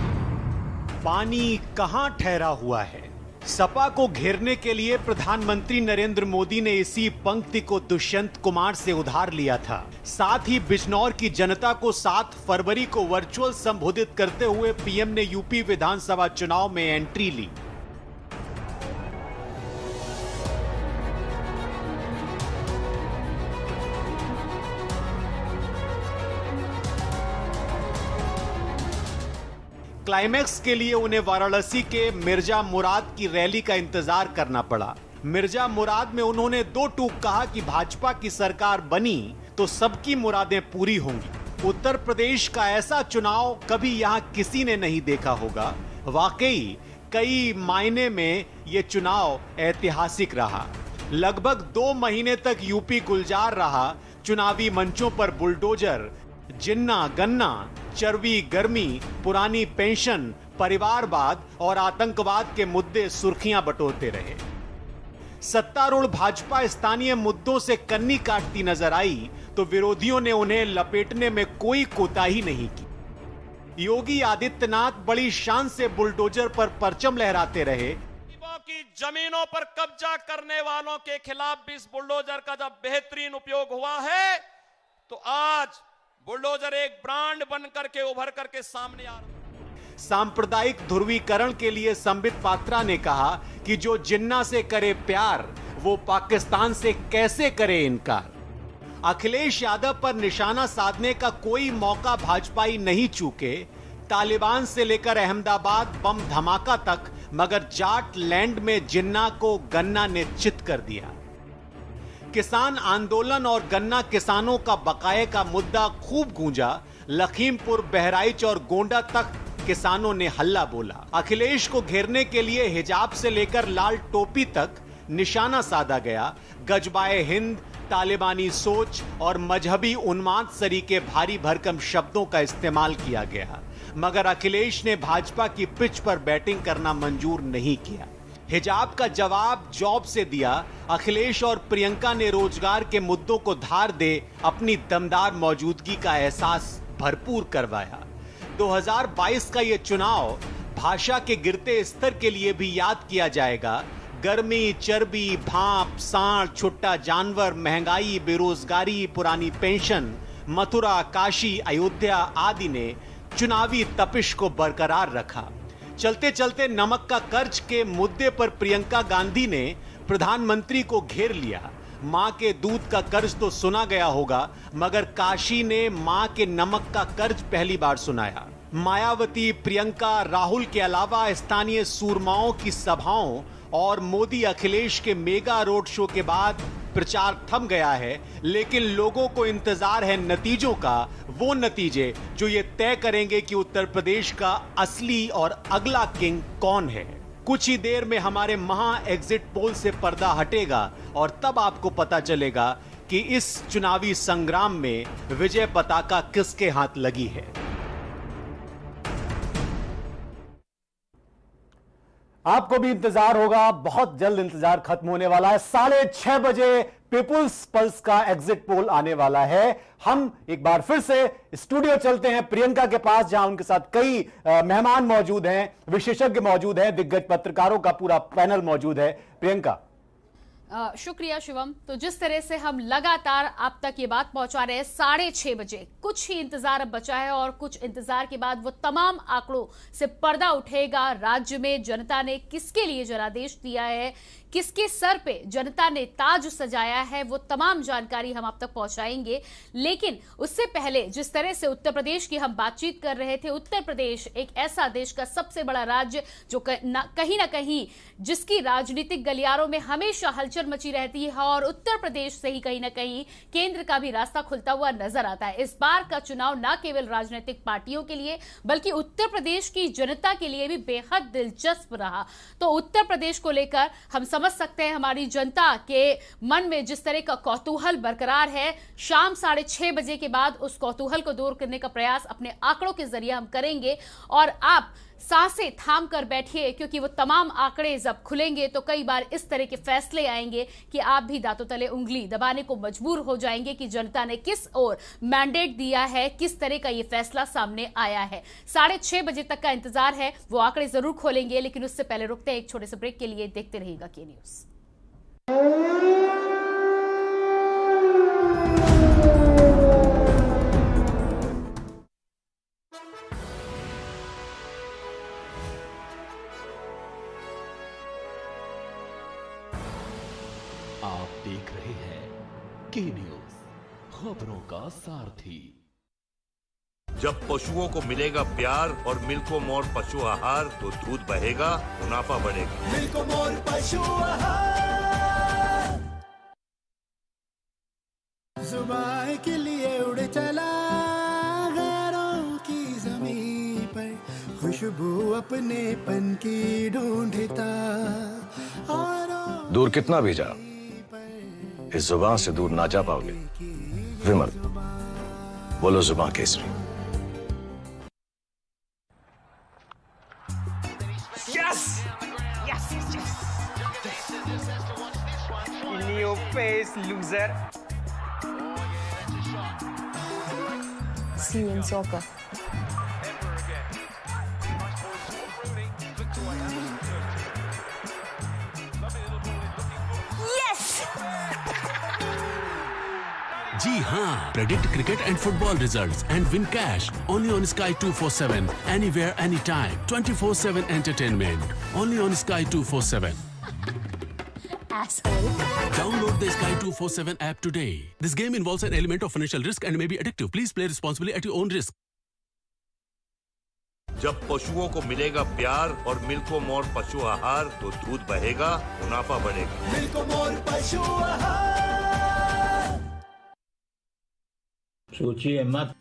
पानी कहां ठहरा हुआ है? सपा को घेरने के लिए प्रधानमंत्री नरेंद्र मोदी ने इसी पंक्ति को दुष्यंत कुमार से उधार लिया था। साथ ही बिजनौर की जनता को 7 फरवरी को वर्चुअल संबोधित करते हुए पीएम ने यूपी विधानसभा चुनाव में एंट्री ली। क्लाइमैक्स के लिए उन्हें वाराणसी के मिर्जा मुराद की रैली का इंतजार करना पड़ा। मिर्जा मुराद में उन्होंने 2 टूक कहा कि भाजपा की सरकार बनी तो सबकी मुरादें पूरी होंगी। उत्तर प्रदेश का ऐसा चुनाव कभी यहां किसी ने नहीं देखा होगा। वाकई कई मायने में यह चुनाव ऐतिहासिक रहा। लगभग 2 महीने तक यूपी गुलजार रहा। चुनावी मंचों पर बुलडोजर, जिन्ना गन्ना, चरवी गर्मी, पुरानी पेंशन, परिवारवाद और आतंकवाद के मुद्दे सुर्खियां बटोरते रहे। सत्तारूढ़ भाजपा स्थानीय मुद्दों से कन्नी काटती नजर आई तो विरोधियों ने उन्हें लपेटने में कोई कोताही नहीं की। योगी आदित्यनाथ बड़ी शान से बुलडोजर पर परचम लहराते रहे। की जमीनों पर कब्जा करने वालों के खिलाफ भी इस बुलडोजर का जब बेहतरीन उपयोग हुआ है, तो आज बुलडोजर एक ब्रांड बनकर के उभर करके सामने आ रहा। सांप्रदायिक ध्रुवीकरण के लिए संबित पात्रा ने कहा कि जो जिन्ना से करे प्यार, वो पाकिस्तान से कैसे करे इनकार। अखिलेश यादव पर निशाना साधने का कोई मौका भाजपाई नहीं चूके। तालिबान से लेकर अहमदाबाद बम धमाका तक, मगर जाट लैंड में जिन्ना को गन्ना ने चित कर दिया। किसान आंदोलन और गन्ना किसानों का बकाये का मुद्दा खूब गूंजा। लखीमपुर, बहराइच और गोंडा तक किसानों ने हल्ला बोला। अखिलेश को घेरने के लिए हिजाब से लेकर लाल टोपी तक निशाना साधा गया। गजबाए हिंद, तालिबानी सोच और मजहबी उन्माद सरीके भारी भरकम शब्दों का इस्तेमाल किया गया, मगर अखिलेश ने भाजपा की पिच पर बैटिंग करना मंजूर नहीं किया। हिजाब का जवाब जॉब से दिया। अखिलेश और प्रियंका ने रोजगार के मुद्दों को धार दे अपनी दमदार मौजूदगी का एहसास भरपूर करवाया। 2022 का यह चुनाव भाषा के गिरते स्तर के लिए भी याद किया जाएगा। गर्मी, चर्बी, भाप, सांड, छुट्टा जानवर, महंगाई, बेरोजगारी, पुरानी पेंशन, मथुरा, काशी, अयोध्या आदि ने चुनावी तपिश को बरकरार रखा। चलते चलते नमक का कर्ज के मुद्दे पर प्रियंका गांधी ने प्रधानमंत्री को घेर लिया। मां के दूध का कर्ज तो सुना गया होगा, मगर काशी ने मां के नमक का कर्ज पहली बार सुनाया। मायावती, प्रियंका, राहुल के अलावा स्थानीय सूरमाओं की सभाओं और मोदी अखिलेश के मेगा रोड शो के बाद प्रचार थम गया है, लेकिन लोगों को इंतजार है नतीजों का, वो नतीजे जो ये तय करेंगे कि उत्तर प्रदेश का असली और अगला किंग कौन है। कुछ ही देर में हमारे महा एग्जिट पोल से पर्दा हटेगा और तब आपको पता चलेगा कि इस चुनावी संग्राम में विजय पताका किसके हाथ लगी है। आपको भी इंतजार होगा, बहुत जल्द इंतजार खत्म होने वाला है। 6:30 बजे पीपुल्स पल्स का एग्जिट पोल आने वाला है। हम एक बार फिर से स्टूडियो चलते हैं प्रियंका के पास, जहां उनके साथ कई मेहमान मौजूद हैं, विशेषज्ञ मौजूद हैं, दिग्गज पत्रकारों का पूरा पैनल मौजूद है। प्रियंका, शुक्रिया शिवम। तो जिस तरह से हम लगातार आप तक ये बात पहुंचा रहे हैं, 6:30 बजे कुछ ही इंतजार अब बचा है और कुछ इंतजार के बाद वो तमाम आंकड़ों से पर्दा उठेगा। राज्य में जनता ने किसके लिए जनादेश दिया है, किसके सर पे जनता ने ताज सजाया है, वो तमाम जानकारी हम आप तक पहुंचाएंगे। लेकिन उससे पहले जिस तरह से उत्तर प्रदेश की हम बातचीत कर रहे थे, उत्तर प्रदेश एक ऐसा देश का सबसे बड़ा राज्य जो कहीं ना कहीं जिसकी राजनीतिक गलियारों में हमेशा हलचल मची रहती है और उत्तर प्रदेश से ही कहीं ना कहीं केंद्र का भी रास्ता खुलता हुआ नजर आता है। इस बार का चुनाव न केवल राजनीतिक पार्टियों के लिए बल्कि उत्तर प्रदेश की जनता के लिए भी बेहद दिलचस्प रहा। तो उत्तर प्रदेश को लेकर हम समझ सकते हैं हमारी जनता के मन में जिस तरह का कौतूहल बरकरार है। शाम 6:30 बजे के बाद उस कौतूहल को दूर करने का प्रयास अपने आंकड़ों के जरिए हम करेंगे और आप सांसें थाम कर बैठिए, क्योंकि वो तमाम आंकड़े जब खुलेंगे तो कई बार इस तरह के फैसले आएंगे कि आप भी दांतों तले उंगली दबाने को मजबूर हो जाएंगे कि जनता ने किस ओर मैंडेट दिया है, किस तरह का ये फैसला सामने आया है। 6:30 बजे तक का इंतजार है, वो आंकड़े जरूर खोलेंगे, लेकिन उससे पहले रुकते हैं एक छोटे से ब्रेक के लिए। देखते रहिएगा के न्यूज। आप देख रहे हैं के न्यूज, खबरों का सारथी। जब पशुओं को मिलेगा प्यार और मिल्को मोर पशु आहार तो दूध बहेगा, मुनाफा बढ़ेगा। मिल्को मोर पशु आहार। जुबान के लिए उड़ चला गैरों की जमीन पर, खुशबू अपने पन की ढूंढता और दूर कितना भी जा, इस जुबान से दूर ना जा पाओगे। विमल, बोलो जुबान Kesari. Yes! Yes, yes, yes. In your face, loser. See you in soccer. जी हाँ, predict cricket and football results and win cash only on Sky 247, anywhere, anytime, 24/7 entertainment only on Sky 247. Asshole. Download the Sky 247 app today. This game involves an element of financial risk and may be addictive. Please play responsibly at your own risk. जब पशुओं को मिलेगा प्यार और मिल्को मोर पशु आहार तो दूध बहेगा, मुनाफा बढ़ेगा। मिल्को मोर पशु आहार। सोचिए मत,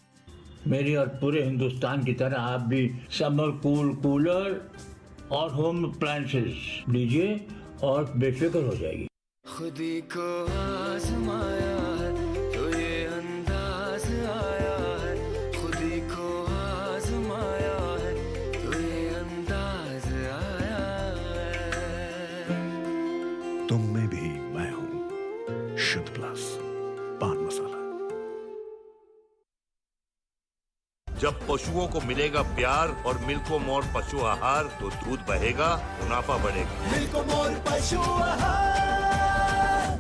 मेरी और पूरे हिंदुस्तान की तरह आप भी समर कूलर और होम अप्लायंसेस लीजिए और बेफिक्र हो जाइए। खुदी को आजमाया है तो ये अंदाज आया है, खुदी को आजमाया है तो ये अंदाज आया है। तुम में भी मैं हूं, शुद्ध प्लस पान मसाला। जब पशुओं को मिलेगा प्यार और मिल्को मोर पशु आहार तो दूध बहेगा, मुनाफा बढ़ेगा। मिल्को मोर पशु आहार।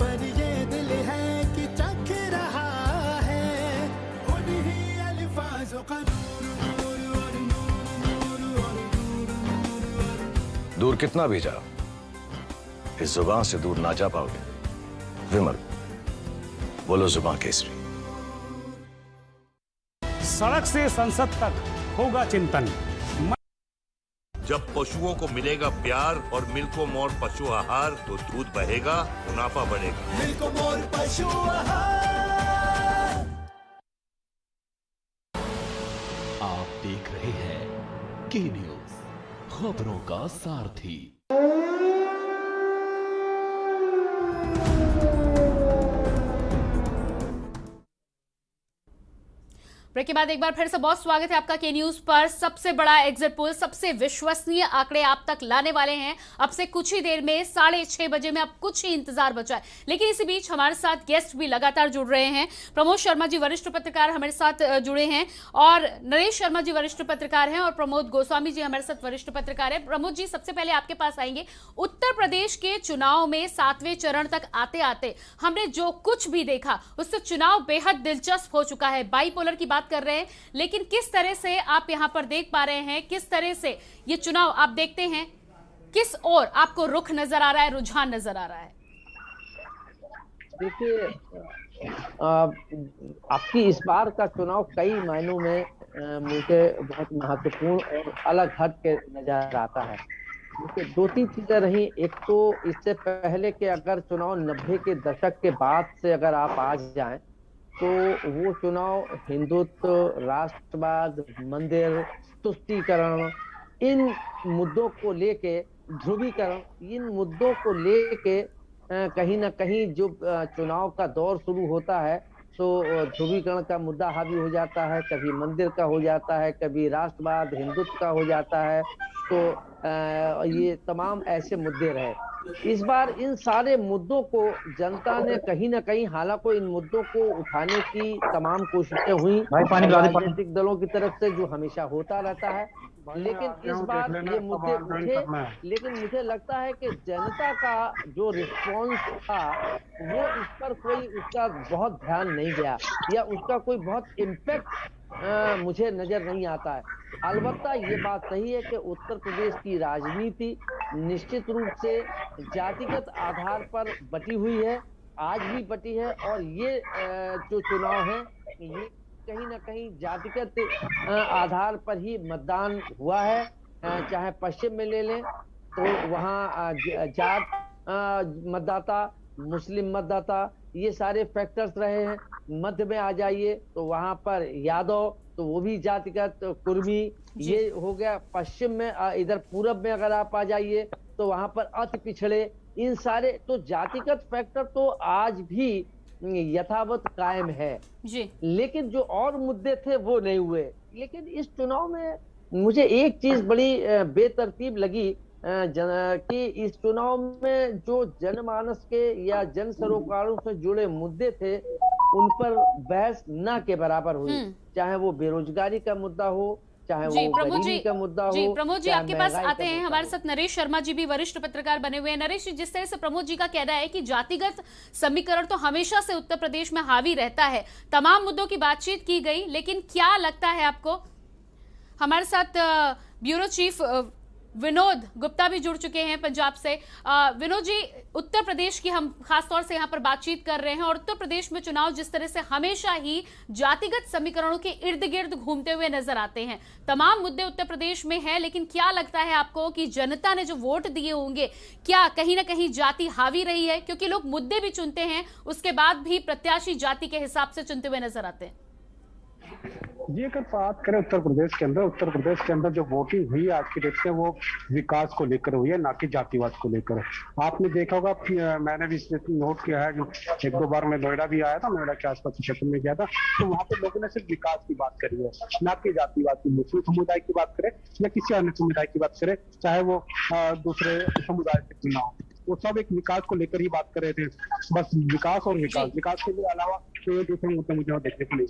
पर ये दिल है कि चख रहा है उन्हीं अल्फाजों का दूर कितना भी जाओ, इस जुबान से दूर ना जा पाओगे। विमल, बोलो जुबान केसरी। सड़क से संसद तक होगा चिंतन। जब पशुओं को मिलेगा प्यार और मिल्को मोर पशु आहार तो दूध बहेगा, मुनाफा बढ़ेगा। मिल्को मोर पशु आहार। आप देख रहे हैं के न्यूज, खबरों का सारथी। ब्रेक के बाद एक बार फिर से बहुत स्वागत है आपका के न्यूज पर। सबसे बड़ा एग्जिट पोल, सबसे विश्वसनीय आंकड़े आप तक लाने वाले हैं अब से कुछ ही देर में 6:30 बजे में। अब कुछ ही इंतजार बचा है, लेकिन इसी बीच हमारे साथ गेस्ट भी लगातार जुड़ रहे हैं। प्रमोद शर्मा जी वरिष्ठ पत्रकार हमारे साथ जुड़े हैं, और नरेश शर्मा जी वरिष्ठ पत्रकार हैं, और प्रमोद गोस्वामी जी हमारे साथ वरिष्ठ पत्रकार हैं। प्रमोद जी, सबसे पहले आपके पास आएंगे। उत्तर प्रदेश के चुनाव में 7वें चरण तक आते आते हमने जो कुछ भी देखा उससे चुनाव बेहद दिलचस्प हो चुका है। बाईपोलर की बात कर रहे हैं, लेकिन किस तरह से आप यहां पर देख पा रहे हैं, किस तरह से ये चुनाव आप देखते हैं, किस ओर आपको रुख नजर आ रहा है, रुझान नजर आ रहा है? देखिए, आपकी इस बार का चुनाव कई मायनों में मुझे बहुत महत्वपूर्ण और अलग हट के नजर आता है। देखिए, 2-3 चीजें रही। एक तो इससे पहले के अगर चुनाव 90 के दशक के बाद से अगर आप आ जाएं तो वो चुनाव हिंदुत्व, राष्ट्रवाद, मंदिर, तुष्टीकरण, इन मुद्दों को लेके, ध्रुवीकरण, इन मुद्दों को लेके कहीं ना कहीं जो चुनाव का दौर शुरू होता है तो ध्रुवीकरण का मुद्दा हावी हो जाता है, कभी मंदिर का हो जाता है, कभी राष्ट्रवाद, हिंदुत्व का हो जाता है। तो ये तमाम ऐसे मुद्दे रहे। इस बार इन सारे मुद्दों को जनता ने कहीं ना कहीं, हालांकि इन मुद्दों को उठाने की तमाम कोशिशें हुई राजनीतिक दलों की तरफ से, जो हमेशा होता रहता है, लेकिन इस बार ये मुद्दे उठे। लेकिन मुझे लगता है कि जनता का जो रिस्पॉन्स था वो इस पर कोई उसका बहुत ध्यान नहीं गया, या उसका कोई बहुत इम्पैक्ट मुझे नजर नहीं आता है। अलबत्ता ये बात सही है कि उत्तर प्रदेश की राजनीति निश्चित रूप से जातिगत आधार पर बटी हुई है, आज भी बटी है, और ये जो चुनाव है ये कहीं ना कहीं जातिगत आधार पर ही मतदान हुआ है। चाहे पश्चिम में ले लें तो वहाँ जाट मतदाता, मुस्लिम मतदाता, ये सारे फैक्टर्स रहे हैं। मध्य में आ जाइए तो वहाँ पर यादव, तो वो भी जातिगत, कुर्मी, ये हो गया। पश्चिम में, इधर पूरब में अगर आप आ जाइए तो वहाँ पर अति पिछड़े, इन सारे, तो जातिगत फैक्टर तो आज भी यथावत कायम है जी। लेकिन जो और मुद्दे थे वो नहीं हुए। लेकिन इस चुनाव में मुझे एक चीज बड़ी बेतरतीब लगी कि इस चुनाव में जो जनमानस के या जन सरोकारों से जुड़े मुद्दे थे उन पर बहस ना के बराबर हुई, चाहे वो बेरोजगारी का मुद्दा हो, चाहे वो गरीबी का मुद्दा हो। जी प्रमोद जी, आपके पास आते हैं। हमारे साथ नरेश शर्मा जी भी वरिष्ठ पत्रकार बने हुए हैं। नरेश जी, जिस तरह से प्रमोद जी का कहना है कि जातिगत समीकरण तो हमेशा से उत्तर प्रदेश में हावी रहता है, तमाम मुद्दों की बातचीत की गई, लेकिन क्या लगता है आपको? हमारे साथ ब्यूरो चीफ विनोद गुप्ता भी जुड़ चुके हैं पंजाब से। विनोद जी, उत्तर प्रदेश की हम खासतौर से यहाँ पर बातचीत कर रहे हैं, और उत्तर प्रदेश में चुनाव जिस तरह से हमेशा ही जातिगत समीकरणों के इर्द गिर्द घूमते हुए नजर आते हैं, तमाम मुद्दे उत्तर प्रदेश में है, लेकिन क्या लगता है आपको कि जनता ने जो वोट दिए होंगे, क्या कहीं ना कहीं जाति हावी रही है? क्योंकि लोग मुद्दे भी चुनते हैं, उसके बाद भी प्रत्याशी जाति के हिसाब से चुनते हुए नजर आते हैं। जी, अगर बात करें उत्तर प्रदेश के अंदर जो वोटिंग हुई आज की डेट में वो विकास को लेकर हुई है, ना कि जातिवाद को लेकर। आपने देखा होगा, मैंने भी नोट किया है, जो 1-2 बार मैं नोएडा भी आया था, नोएडा के आसपास क्षेत्र में गया था, तो वहाँ पे लोगों ने सिर्फ विकास की बात करी है, ना कि जातिवाद की। मुस्लिम समुदाय की बात करें या किसी अन्य समुदाय की बात करें, चाहे वो दूसरे समुदाय से क्यों ना हो, वो सब एक विकास को लेकर ही बात कर रहे थे। बस विकास और विकास के लिए अलावा तो ये दूसरा मुद्दा मुझे और देखने को नहीं।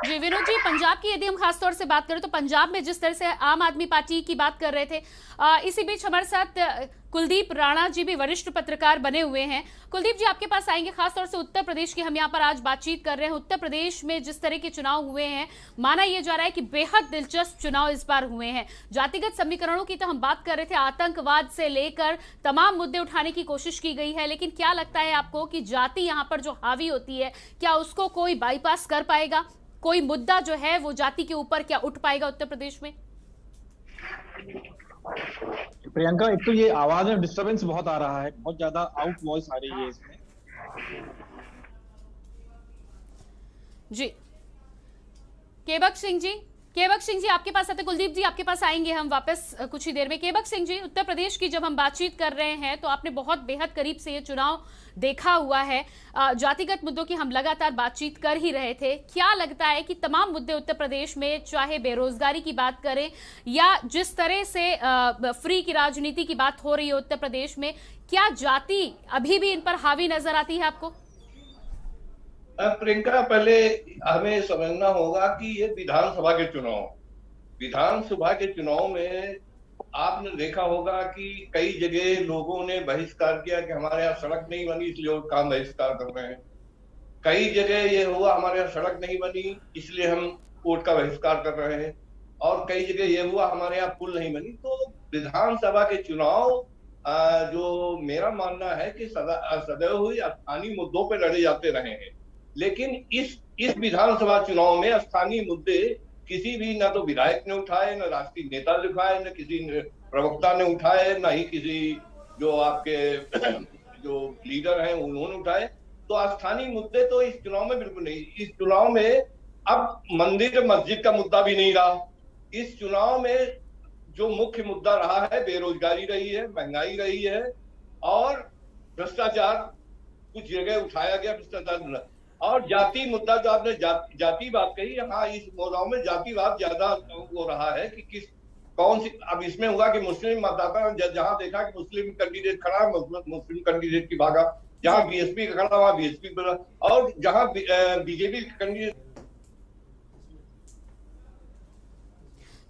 जी विनोद जी, पंजाब की यदि हम खासतौर से बात करें तो पंजाब में जिस तरह से आम आदमी पार्टी की बात कर रहे थे, इसी बीच हमारे साथ कुलदीप राणा जी भी वरिष्ठ पत्रकार बने हुए हैं। कुलदीप जी, आपके पास आएंगे। खासतौर से उत्तर प्रदेश की हम यहाँ पर आज बातचीत कर रहे हैं। उत्तर प्रदेश में जिस तरह के चुनाव हुए हैं, माना यह जा रहा है कि बेहद दिलचस्प चुनाव इस बार हुए हैं। जातिगत समीकरणों की तो हम बात कर रहे थे, आतंकवाद से लेकर तमाम मुद्दे उठाने की कोशिश की गई है, लेकिन क्या लगता है आपको कि जाति यहाँ पर जो हावी होती है, क्या उसको कोई बाईपास कर पाएगा? कोई मुद्दा जो है वो जाति के ऊपर क्या उठ पाएगा उत्तर प्रदेश में? प्रियंका, एक तो ये आवाज में डिस्टरबेंस बहुत आ रहा है, बहुत ज्यादा आउट वॉइस आ रही है इसमें। जी केबक सिंह जी आपके पास आते। कुलदीप जी आपके पास आएंगे हम वापस कुछ ही देर में। केबक सिंह जी, उत्तर प्रदेश की जब हम बातचीत कर रहे हैं तो आपने बहुत बेहद करीब से ये चुनाव देखा हुआ है। जातिगत मुद्दों की हम लगातार बातचीत कर ही रहे थे। क्या लगता है कि तमाम मुद्दे उत्तर प्रदेश में, चाहे बेरोजगारी की बात करें या जिस तरह से फ्री की राजनीति की बात हो रही है उत्तर प्रदेश में, क्या जाति अभी भी इन पर हावी नजर आती है आपको? प्रियंका, पहले हमें समझना होगा कि ये विधानसभा के चुनाव में आपने देखा होगा कि कई जगह लोगों ने बहिष्कार किया कि हमारे यहाँ सड़क नहीं बनी इसलिए वो काम बहिष्कार कर रहे हैं। कई जगह ये हुआ हमारे यहाँ सड़क नहीं बनी इसलिए हम कोर्ट का बहिष्कार कर रहे हैं, और कई जगह ये हुआ हमारे यहाँ पुल नहीं बनी। तो विधानसभा के चुनाव जो मेरा मानना है कि सदैव ही स्थानीय मुद्दों पर लड़े जाते रहे हैं, लेकिन इस विधानसभा चुनाव में स्थानीय मुद्दे किसी भी, ना तो विधायक ने उठाए, ना राष्ट्रीय नेता ने उठाए, न किसी प्रवक्ता ने उठाए, ना ही किसी जो आपके जो लीडर हैं उन्होंने उठाए। तो स्थानीय मुद्दे तो इस चुनाव में बिल्कुल नहीं। इस चुनाव में अब मंदिर मस्जिद का मुद्दा भी नहीं रहा। इस चुनाव में जो मुख्य मुद्दा रहा है बेरोजगारी रही है, महंगाई रही है और भ्रष्टाचार कुछ जगह उठाया गया, भ्रष्टाचार और जाति मुद्दा। जो आपने जाति बात कही, हाँ इस चुनाव में जातिवाद ज्यादा हो रहा है कि कौन सी। अब इसमें हुआ कि मुस्लिम मतदाता जहां देखा कि मुस्लिम कैंडिडेट खड़ा, मुस्लिम कैंडिडेट की भागा, जहां बीएसपी का खड़ा वहां बीएसपी और जहां बीजेपी कैंडिडेट।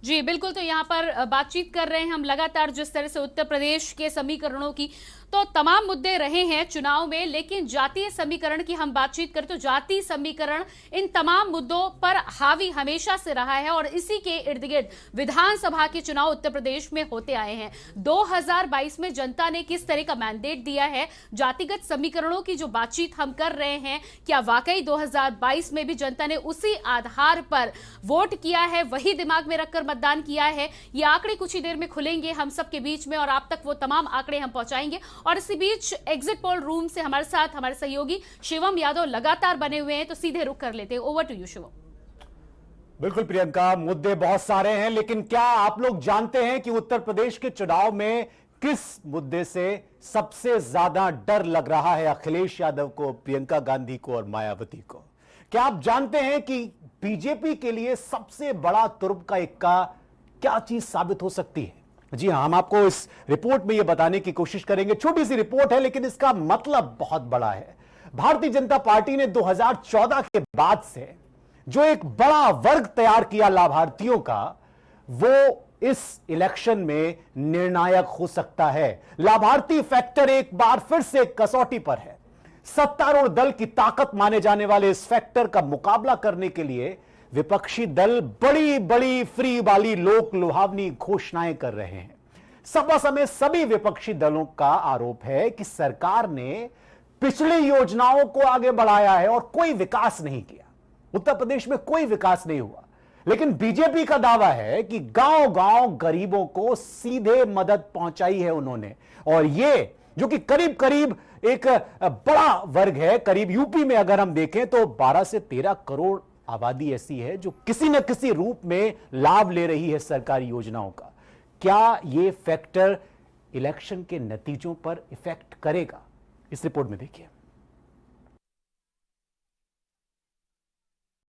जी बिल्कुल, तो यहाँ पर बातचीत कर रहे हैं हम लगातार जिस तरह से उत्तर प्रदेश के समीकरणों की, तो तमाम मुद्दे रहे हैं चुनाव में, लेकिन जातीय समीकरण की हम बातचीत करें तो जातीय समीकरण इन तमाम मुद्दों पर हावी हमेशा से रहा है और इसी के इर्द गिर्द विधानसभा के चुनाव उत्तर प्रदेश में होते आए हैं। 2022 में जनता ने किस तरह का मैंडेट दिया है, जातिगत समीकरणों की जो बातचीत हम कर रहे हैं, क्या वाकई 2022 में भी जनता ने उसी आधार पर वोट किया है, वही दिमाग में रखकर मतदान किया है? ये आंकड़े कुछ ही देर में खुलेंगे हम सबके बीच में और आप तक वो तमाम आंकड़े हम पहुंचाएंगे। और इसी बीच एग्जिट पोल रूम से हमारे साथ हमारे सहयोगी शिवम यादव लगातार बने हुए हैं, तो सीधे रुक कर लेते हैं। Over to you Shivam. बिल्कुल प्रियंका, मुद्दे बहुत सारे हैं, लेकिन क्या आप लोग जानते हैं कि उत्तर प्रदेश के चुनाव में किस मुद्दे से सबसे ज्यादा डर लग रहा है अखिलेश यादव को, प्रियंका गांधी को और मायावती को? क्या आप जानते हैं कि बीजेपी के लिए सबसे बड़ा तुर्क का इक्का क्या चीज साबित हो सकती है? जी हां, हम आपको इस रिपोर्ट में यह बताने की कोशिश करेंगे। छोटी सी रिपोर्ट है लेकिन इसका मतलब बहुत बड़ा है। भारतीय जनता पार्टी ने 2014 के बाद से जो एक बड़ा वर्ग तैयार किया लाभार्थियों का, वो इस इलेक्शन में निर्णायक हो सकता है। लाभार्थी फैक्टर एक बार फिर से कसौटी पर है। सत्तारूढ़ दल की ताकत माने जाने वाले इस फैक्टर का मुकाबला करने के लिए विपक्षी दल बड़ी बड़ी फ्री वाली लोक लुभावनी घोषणाएं कर रहे हैं। सभा समेत सभी विपक्षी दलों का आरोप है कि सरकार ने पिछली योजनाओं को आगे बढ़ाया है और कोई विकास नहीं किया। उत्तर प्रदेश में कोई विकास नहीं हुआ, लेकिन बीजेपी का दावा है कि गांव गांव गरीबों को सीधे मदद पहुंचाई है उन्होंने। और ये जो कि करीब करीब एक बड़ा वर्ग है, करीब यूपी में अगर हम देखें तो 12 से 13 करोड़ आबादी ऐसी है जो किसी न किसी रूप में लाभ ले रही है सरकारी योजनाओं का। क्या ये फैक्टर इलेक्शन के नतीजों पर इफेक्ट करेगा? इस रिपोर्ट में देखिए।